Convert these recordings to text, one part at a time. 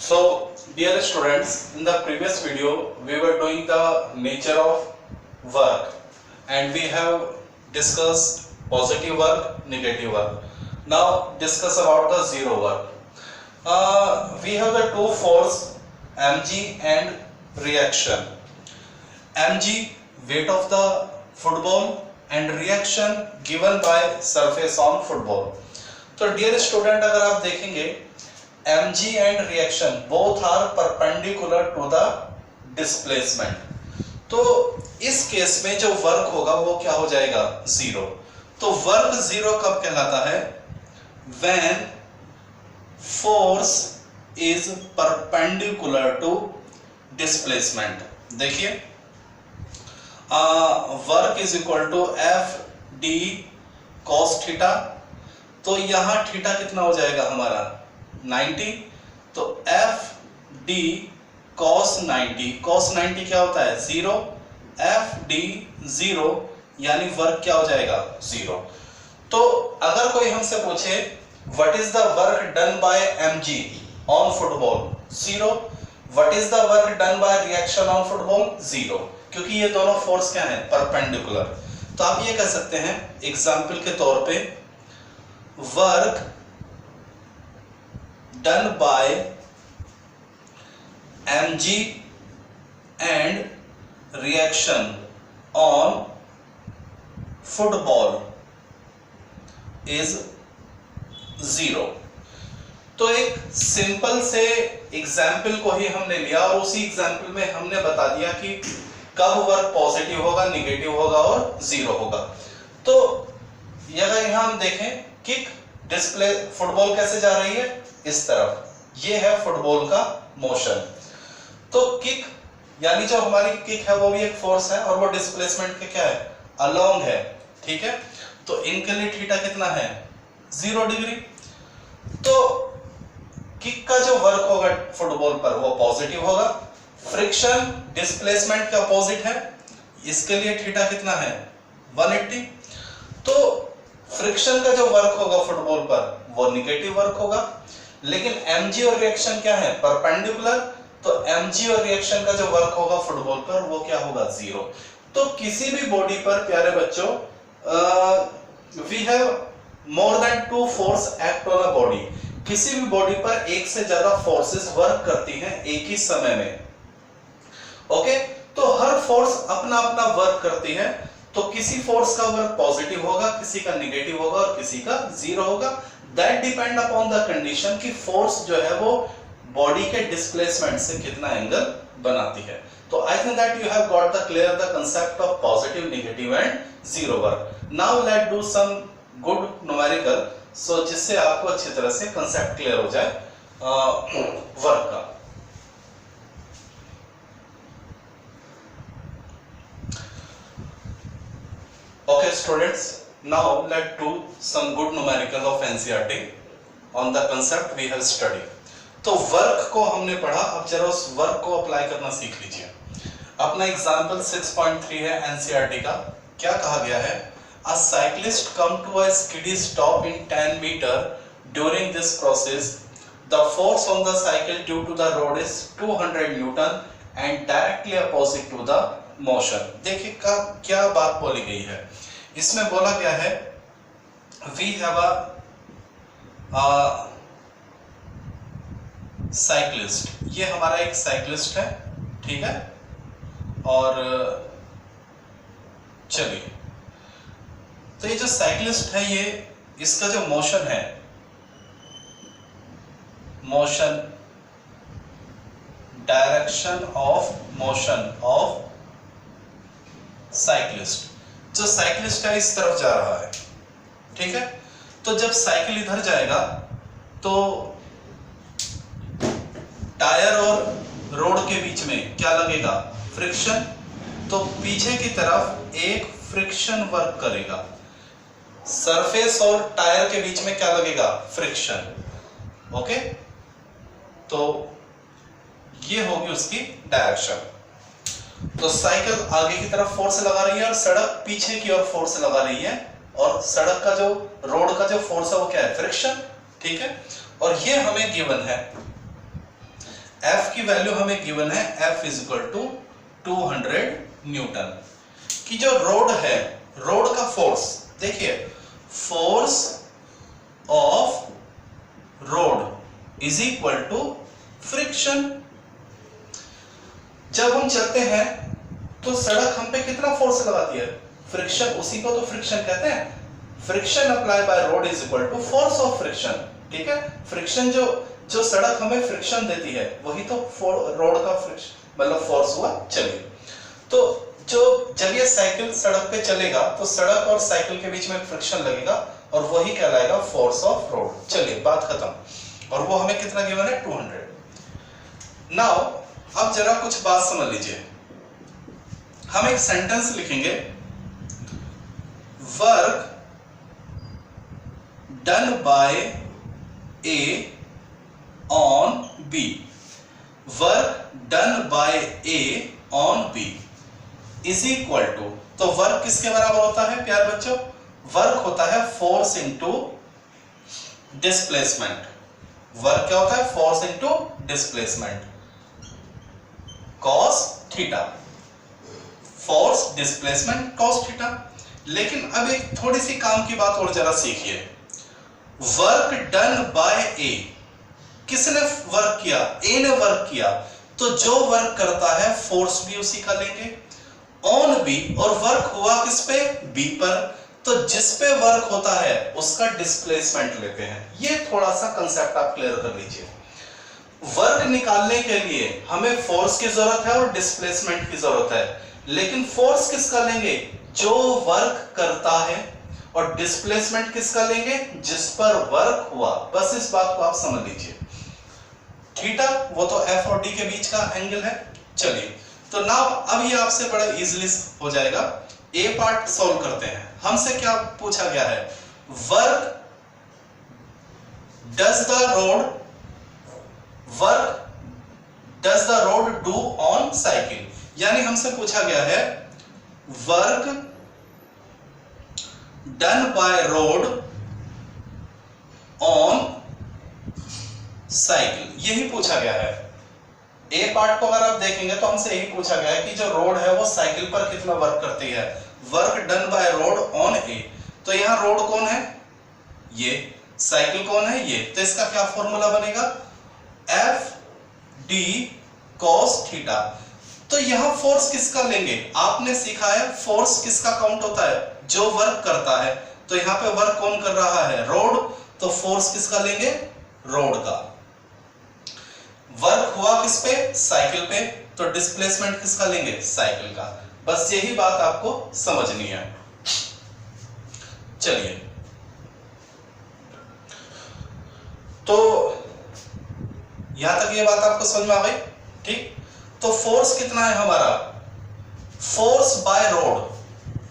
So, dear students, in the previous video we were doing the nature of work and we have discussed positive work, negative work. Now discuss about the zero work. We have the two force mg and reaction. Mg weight of the football and reaction given by surface on football. तो dear student, अगर आप देखेंगे mg and reaction both are perpendicular to the displacement. तो इस case में जो work होगा वो क्या हो जाएगा? जीरो. तो वर्क जीरो कब कहलाता है? When force is perpendicular to displacement. देखिए work is equal to F D cos theta. तो यहां थीटा कितना हो जाएगा हमारा? 90. तो एफ डी कॉस 90. कॉस 90 क्या होता है? जीरो. एफ डी जीरो, यानी वर्क क्या हो जाएगा? जीरो. तो अगर कोई हमसे पूछे what is the work done bye MG on football? Zero. What is the work done by reaction on football? Zero, क्योंकि ये दोनों फोर्स क्या है? परपेंडिकुलर. तो आप ये कह सकते हैं एग्जाम्पल के तौर पे work done by mg and reaction on football is zero. तो एक सिंपल से एग्जाम्पल को ही हमने लिया और उसी एग्जाम्पल में हमने बता दिया कि कब वर्क पॉजिटिव होगा, निगेटिव होगा और जीरो होगा. तो अगर यहाँ हम देखें किक डिस्प्ले फुटबॉल कैसे जा रही है? इस तरफ. ये है फुटबॉल का मोशन. तो किक यानी जो हमारी किक है वो भी एक फोर्स है और वो डिस्प्लेसमेंट के क्या है? अलोंग है. ठीक है. तो इनके लिए थीटा कितना है? 0 डिग्री. तो किक का जो वर्क होगा फुटबॉल पर वो पॉजिटिव होगा. फ्रिक्शन डिस्प्लेसमेंट के अपोजिट है. इसके लिए थीटा कितना है? 180. तो फ्रिक्शन का जो वर्क होगा फुटबॉल पर वो निगेटिव वर्क होगा. लेकिन mg और रिएक्शन क्या है? परपेंडिकुलर. तो mg और रिएक्शन का जो वर्क होगा फुटबॉल पर वो क्या होगा? जीरो. तो किसी भी बॉडी पर प्यारे बच्चों we have more than two force act on a body. किसी भी बॉडी पर एक से ज्यादा फोर्सेस वर्क करती हैं एक ही समय में. ओके. तो हर फोर्स अपना अपना वर्क करती है. तो किसी फोर्स का वर्क पॉजिटिव होगा, किसी का निगेटिव होगा और किसी का जीरो होगा. That depend upon the condition कि फोर्स जो है वो बॉडी के डिस्प्लेसमेंट से कितना एंगल बनाती है. तो I think that you have got the clear the concept of positive, negative and zero work. Now let do some good numerical so जिससे आपको अच्छी तरह से कांसेप्ट क्लियर हो जाए वर्क का. Okay students, now let's do some good numerical of NCERT on the concept we have studied. तो work को हमने पढ़ा, अब जरा उस वर्क को अप्लाई करना सीख लीजिए. अपना एग्जाम्पल 6.3 है NCERT का. क्या कहा गया है? A cyclist come to a skiddy stop in 10 meter. During this process, the force on the cycle due to the road is 200 Newton and directly opposite to the motion. देखिए क्या बात बोली गई है. इसमें बोला गया है वी हैव अ साइक्लिस्ट. ये हमारा एक साइक्लिस्ट है. ठीक है. और चलिए, तो ये जो साइक्लिस्ट है ये इसका जो मोशन है, motion direction of motion of cyclist. जो साइक्लिस्ट है इस तरफ जा रहा है. ठीक है. तो जब साइकिल इधर जाएगा तो टायर और रोड के बीच में क्या लगेगा? फ्रिक्शन. तो पीछे की तरफ एक फ्रिक्शन वर्क करेगा. सरफेस और टायर के बीच में क्या लगेगा? फ्रिक्शन. ओके. तो ये होगी उसकी डायरेक्शन. तो साइकिल आगे की तरफ फोर्स लगा रही है और सड़क पीछे की ओर फोर्स लगा रही है. और सड़क का जो रोड का जो फोर्स है वो क्या है? फ्रिक्शन. ठीक है. और ये हमें गिवन है F की वैल्यू हमें गिवन है, F is equal to 200 newton. कि जो रोड है, रोड का फोर्स देखिए, force of road is equal to friction. जब हम चलते हैं तो सड़क हम पे कितना फोर्स लगाती है? फ्रिक्शन, उसी को तो फ्रिक्शन कहते हैं। Friction apply by road is equal to force of friction. ठीक है, फ्रिक्शन जो सड़क हमें फ्रिक्शन देती है वही तो रोड का फ्रिक्शन मतलब फोर्स हुआ। चलिए, तो जब ये साइकिल सड़क पे चलेगा तो सड़क और साइकिल के बीच में फ्रिक्शन लगेगा और वही कहलाएगा फोर्स ऑफ रोड। चलिए, बात खत्म। और वो हमें कितना गिवन है? 200। नाउ अब जरा कुछ बात समझ लीजिए। हम एक सेंटेंस लिखेंगे, work done by A on B. Work done by A on B is equal to, तो वर्क किसके बराबर होता है प्यारे बच्चों? वर्क होता है फोर्स इंटू डिस्प्लेसमेंट। वर्क क्या होता है? Force into displacement, cos theta. Force, displacement, cos theta. लेकिन अब एक थोड़ी सी काम की बात और जरा सीखिए। वर्क डन बाय ए, किसने वर्क किया? ए ने वर्क किया, तो जो वर्क करता है फोर्स भी उसी का लेंगे ऑन बी, और वर्क हुआ किस पे? बी पर, तो जिस पे वर्क होता है उसका डिस्प्लेसमेंट लेते हैं। ये थोड़ा सा कंसेप्ट आप क्लियर कर लीजिए। वर्क निकालने के लिए हमें फोर्स की जरूरत है और डिस्प्लेसमेंट की जरूरत है, लेकिन फोर्स किसका लेंगे? जो वर्क करता है, और डिस्प्लेसमेंट किसका लेंगे? जिस पर वर्क हुआ। बस इस बात को आप समझ लीजिए। थीटा वो तो एफ और डी के बीच का एंगल है। चलिए, तो ना अब ये आपसे बड़ा इजीली हो जाएगा। ए पार्ट सॉल्व करते हैं। हमसे क्या पूछा गया है? Work does the road do on cycle, यानी हमसे पूछा गया है work done by rod on cycle, यही पूछा गया है। ए पार्ट को अगर आप देखेंगे तो हमसे यही पूछा गया है कि जो रोड है वो साइकिल पर कितना वर्क करती है। Work done by rod on a, तो यहां रोड कौन है? ये। साइकिल कौन है? ये। तो इसका क्या फॉर्मूला बनेगा? F D cos theta. तो यहां फोर्स किसका लेंगे? आपने सीखा है फोर्स किसका काउंट होता है? जो वर्क करता है। तो यहां पे वर्क कौन कर रहा है? रोड। तो फोर्स किसका लेंगे? रोड का। वर्क हुआ किस पे? साइकिल पे, तो डिस्प्लेसमेंट किसका लेंगे? साइकिल का। बस यही बात आपको समझनी है। चलिए, तो यहां तक ये बात आपको समझ में आ गई? ठीक। तो फोर्स कितना है हमारा? Force by road,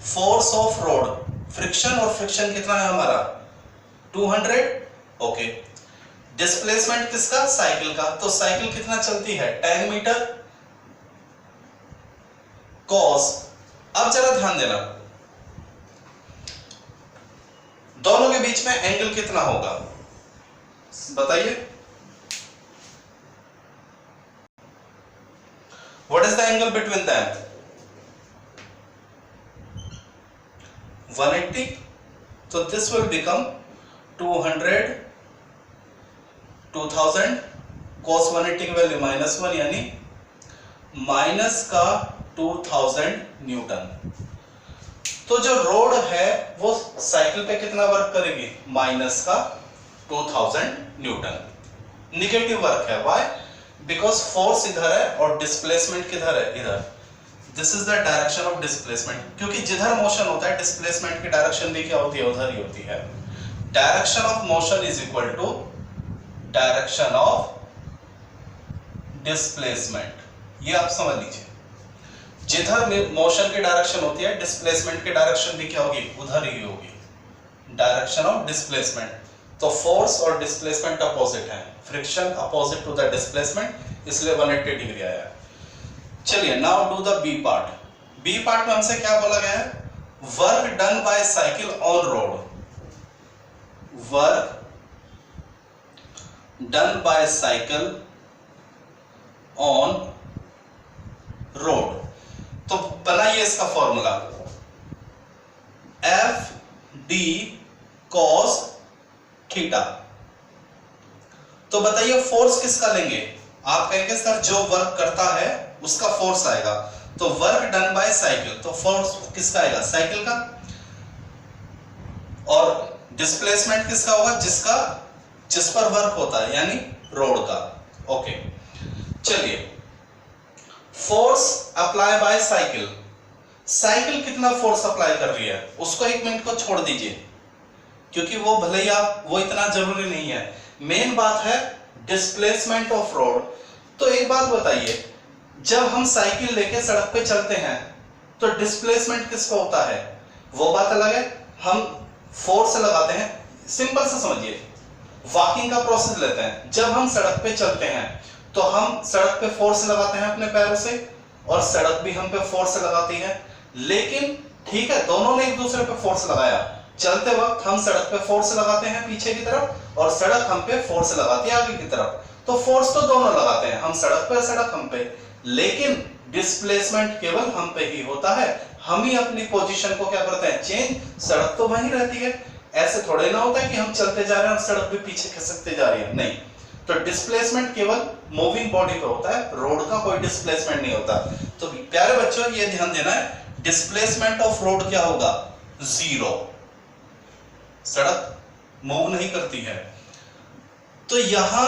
force of road, friction, और फ्रिक्शन कितना है हमारा? 200। ओके। डिस्प्लेसमेंट किसका? साइकिल का। तो साइकिल कितना चलती है? 10 मीटर। कॉस, अब जरा ध्यान देना, दोनों के बीच में एंगल कितना होगा बताइए? What is the angle between them? 180। तो दिस विल बिकम 200, 2000, cos 180 की वैल्यू -1, यानी माइनस का 2000 न्यूटन। तो जो रोड है वो साइकिल पे कितना वर्क करेगी? माइनस का 2000 न्यूटन। निगेटिव वर्क है। व्हाई? बिकॉज फोर्स इधर है और डिस्प्लेसमेंट किधर है? इधर। This is the direction of displacement, क्योंकि जिधर मोशन होता है डिस्प्लेसमेंट की डायरेक्शन भी क्या होती है? उधर ही होती है। Direction of motion is equal to direction of displacement. ये आप समझ लीजिए, जिधर मोशन की डायरेक्शन होती है डिस्प्लेसमेंट की डायरेक्शन भी क्या होगी? उधर ही होगी। Direction of displacement. तो फोर्स और डिस्प्लेसमेंट अपोजिट है। Friction opposite to the displacement, इसलिए 180 डिग्री आया। चलिए, now do the B part. B part में हमसे क्या बोला गया है? Work done by cycle on road. Work done by cycle on road. तो बनाइए इसका formula, F D cos theta. तो बताइए फोर्स किसका लेंगे? आप कहेंगे सर जो वर्क करता है उसका फोर्स आएगा, तो वर्क डन बाय साइकिल, तो फोर्स किसका आएगा? साइकिल का। और डिस्प्लेसमेंट किसका होगा? जिस पर वर्क होता है, यानी रोड का। ओके, चलिए, force apply bye cycle. Cycle कितना फोर्स अप्लाई कर रही है उसको 1 मिनट को छोड़ दीजिए, क्योंकि वो भले ही वो इतना जरूरी नहीं है। मेन बात है डिस्प्लेसमेंट ऑफ रोड। तो एक बात बताइए, जब हम साइकिल लेके सड़क पे चलते हैं तो डिस्प्लेसमेंट किसका होता है? वो बात अलग है, हम फोर्स लगाते हैं। सिंपल से समझिए, वॉकिंग का प्रोसेस लेते हैं। जब हम सड़क पे चलते हैं तो हम सड़क पे फोर्स लगाते हैं अपने पैरों से, और सड़क भी हम पे फोर्स लगाती है। लेकिन ठीक है, दोनों ने एक दूसरे पे फोर्स लगाया। चलते वक्त हम सड़क पे फोर्स लगाते हैं पीछे की तरफ, और सड़क हम पे फोर्स लगाती है आगे की तरफ। तो फोर्स तो दोनों लगाते हैं, हम सड़क पे, सड़क हम पे। लेकिन डिस्प्लेसमेंट केवल हम पे ही होता है। हम ही अपनी पोजीशन को क्या करते हैं? चेंज। सड़क तो वहीं रहती है। ऐसे थोड़े ना होता है कि हम चलते जा रहे हैं और सड़क भी पीछे खिसकते जा रही है, नहीं। तो डिस्प्लेसमेंट केवल मूविंग बॉडी पे होता है, रोड का कोई डिस्प्लेसमेंट नहीं होता। तो प्यारे बच्चों, ये ध्यान देना है, डिस्प्लेसमेंट ऑफ रोड क्या होगा? 0। सड़क मूव नहीं करती है। तो यहां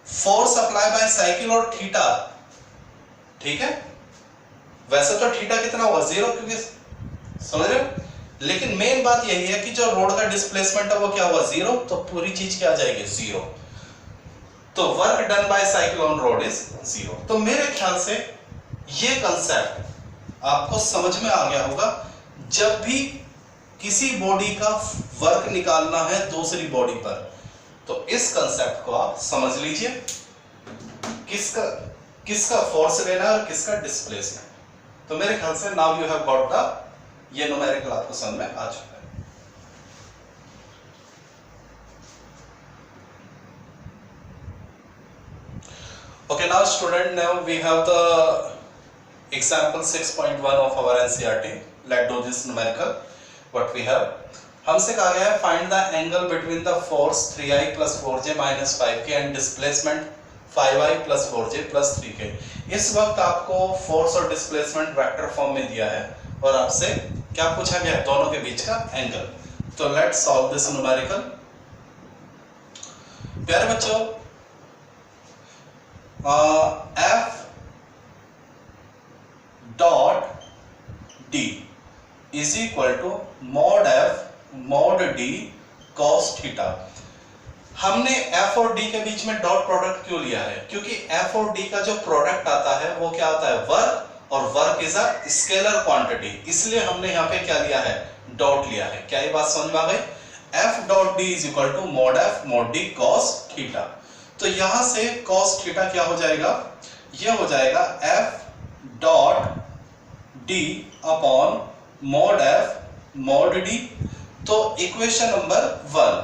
फोर्स अप्लाई बाय साइकिल और थीटा, ठीक है, वैसे तो थीटा कितना होगा? 0, क्योंकि समझ रहे हो। लेकिन मेन बात यही है कि जो रोड का डिस्प्लेसमेंट है वो क्या हुआ? 0। तो पूरी चीज क्या आ जाएगी? 0। तो work done by cycle on road is 0। तो मेरे ख्याल से ये कंसेप्ट आपको समझ में आ गया होगा। जब भी किसी बॉडी का वर्क निकालना है दूसरी बॉडी पर, तो इस कंसेप्ट को आप समझ लीजिए, किसका फोर्स लेना है और किसका डिस्प्लेसमेंट। तो मेरे ख्याल से now you have got the, ये न्यूमेरिकल आपको समझ में आ चुका है। Okay, now student, now we have the example 6.1 of our NCERT. Let's do this numerical. What we have, हमसे कहा गया है find the angle between the force 3i plus 4j minus 5k and displacement 5i plus 4j plus 3k. इस वक्त आपको force और displacement vector form में दिया है और आपसे क्या पूछा गया है? दोनों के बीच का एंगल। तो लेट्स सॉल्व दिस न्यूमेरिकल। प्यारे बच्चों, F dot D is equal to mod F mod D cos theta. हमने F और D के बीच में डॉट प्रोडक्ट क्यों लिया है? क्योंकि F और D का जो प्रोडक्ट आता है वो क्या आता है? वर्क, और work is a scalar quantity, इसलिए हमने यहाँ पे क्या लिया है? डॉट लिया है। क्या ये बात समझ में आ गई? F dot D is equal to mod F mod D cos theta. तो यहां से cos थीटा क्या हो जाएगा? यह हो जाएगा F dot D upon mod F mod D। तो इक्वेशन नंबर 1।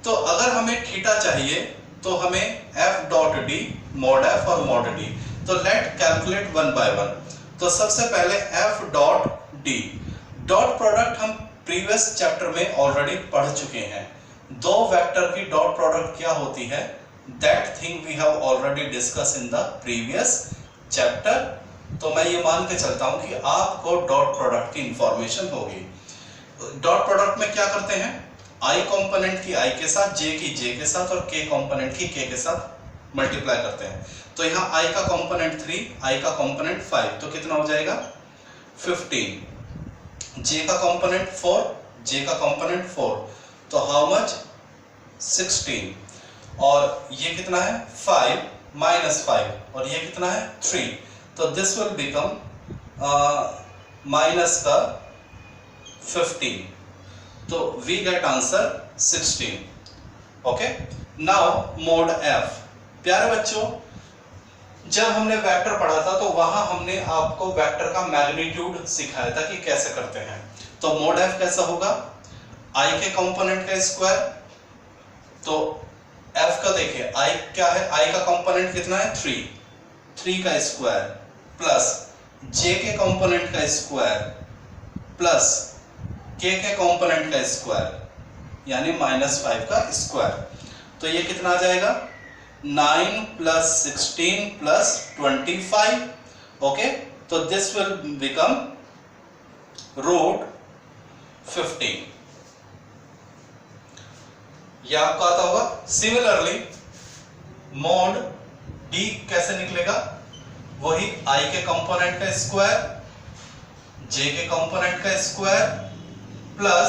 तो अगर हमें थीटा चाहिए तो हमें F dot D mod F और mod D। तो लेट कैलकुलेट 1 बाय 1। तो सबसे पहले F dot D, dot product हम प्रीवियस चैप्टर में ऑलरेडी पढ़ चुके हैं। दो वेक्टर की डॉट प्रोडक्ट क्या होती है? That thing we have already discussed in the previous chapter। तो मैं ये मान के चलता हूं कि आपको डॉट प्रोडक्ट की इंफॉर्मेशन होगी। डॉट प्रोडक्ट में क्या करते हैं? I कंपोनेंट की I के साथ, J की J के साथ और K कंपोनेंट की K के साथ मल्टीप्लाई करते हैं। तो यहाँ I का कंपोनेंट 3, I का कंपोनेंट 5, तो कितना हो जाएगा? 15। J का कंपोनेंट 4, J का कंपोनेंट 4, तो हाउ मच? 16। और ये कितना है? 5 माइनस 5, और ये कितना है? 3। तो दिस विल बिकम माइनस का 15। तो we get answer 16। Okay, now mod F। प्यारे बच्चों, जब हमने वेक्टर पढ़ा था तो वहां हमने आपको वेक्टर का मैग्नीट्यूड सिखाया था कि कैसे करते हैं। तो मोड F कैसा होगा? I के कंपोनेंट का स्क्वायर। तो F का देखिए I क्या है? I का कंपोनेंट कितना है? 3, 3 का स्क्वायर प्लस j के कंपोनेंट का स्क्वायर प्लस k के कंपोनेंट का स्क्वायर यानी -5 का स्क्वायर। तो ये कितना आ जाएगा 9 प्लस 16 प्लस 25। ओके, तो दिस विल बिकम रूट 15। ये आपको आता होगा। सिमिलरली मॉड d कैसे निकलेगा, वही i के कंपोनेंट का स्क्वायर j के कंपोनेंट का स्क्वायर प्लस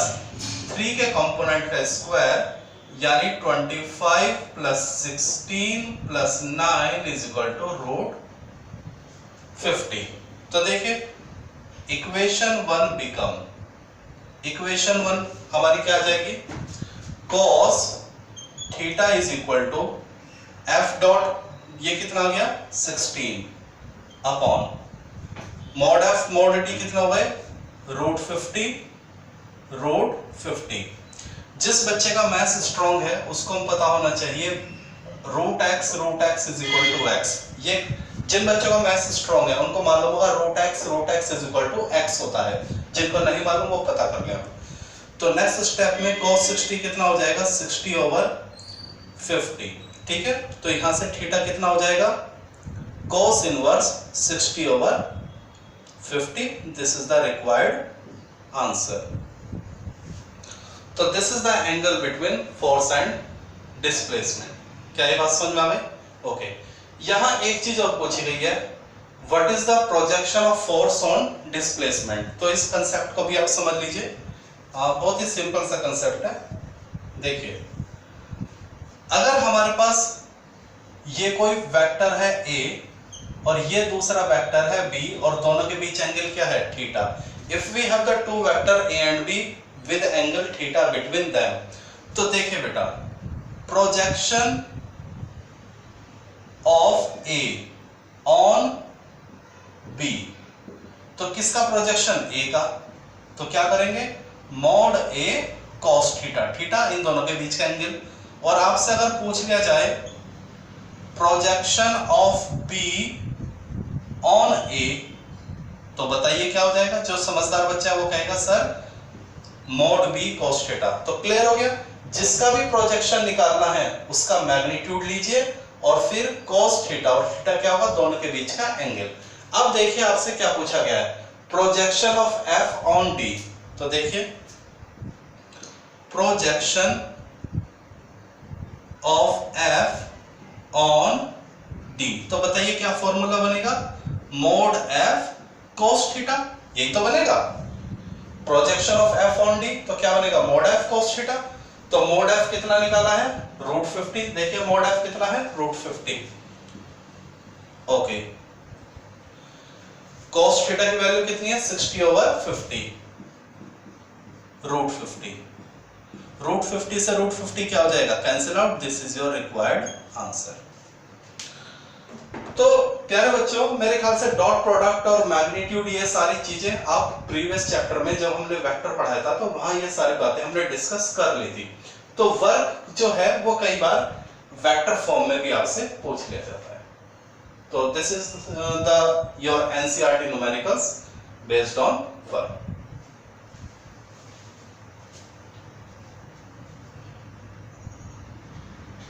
3 के कंपोनेंट का स्क्वायर यानी 25 plus 16 plus 9 is equal to root 50। तो देखिए इक्वेशन 1 बिकम, इक्वेशन 1 हमारी क्या आ जाएगी, cos theta is equal to f dot, ये कितना आ गया 16 upon mod f mod d कितना हुआ है रूट 50। जिस बच्चे का मैथ्स स्ट्रांग है उसको हम पता होना चाहिए root x is equal to x। ये जिन बच्चों का मैथ्स स्ट्रांग है उनको मालूम होगा root x is equal to x होता है, जिनको नहीं मालूम वो पता कर लें। तो नेक्स्ट स्टेप में cos 60 कितना हो जाएगा 60/50। ठीक है, तो यहां से थीटा कितना हो जाएगा cos inverse 60/50। This is the required answer. तो this is the angle between force and displacement. क्या ये बात समझ में आ गई? ओके, यहां एक चीज और पूछी गई है, what is the projection of force on displacement. तो इस कंसेप्ट को भी आप समझ लीजिए, बहुत ही सिंपल सा कंसेप्ट है। देखिए अगर हमारे पास ये कोई वेक्टर है a और ये दूसरा वेक्टर है b और दोनों के बीच एंगल क्या है theta, if we have the two vector a and b with angle theta between them, तो देखिए बेटा projection of a on b, तो किसका प्रोजेक्शन a का, तो क्या करेंगे mod a cos theta, theta इन दोनों के बीच का एंगल। और आपसे अगर पूछ लिया जाए projection of b on a, तो बताइए क्या हो जाएगा। जो समझदार बच्चा है वो कहेगा sir mod b cos theta. तो क्लियर हो गया, जिसका भी प्रोजेक्शन निकालना है उसका मैग्नीट्यूड लीजिए और फिर cos थीटा, और थीटा क्या होगा दोनों के बीच का एंगल। अब देखिए आपसे क्या पूछा गया है projection of f on d, तो देखिए projection of f on d, तो बताइए क्या फॉर्मूला बनेगा मोड f cos थीटा, यही तो बनेगा। Projection of f on d तो क्या बनेगा मोड f cos थीटा। तो मोड f कितना निकाला है रूट 50। देखिए मोड f कितना है रूट 50। ओके, cos थीटा की वैल्यू कितनी है 60/50 रूट 50। रूट 50 से रूट 50 क्या हो जाएगा cancel out. This is your required answer. तो प्यारे बच्चों मेरे ख्याल से डॉट प्रोडक्ट और मैग्नीट्यूड ये सारी चीजें आप प्रीवियस चैप्टर में जब हमने वेक्टर पढ़ाया था तो वहां ये सारी बातें हमने डिस्कस कर ली थी। तो वर्क जो है वो कई बार वेक्टर फॉर्म में भी आपसे पूछ लिया जाता है। तो this is the your NCERT numericals based on work.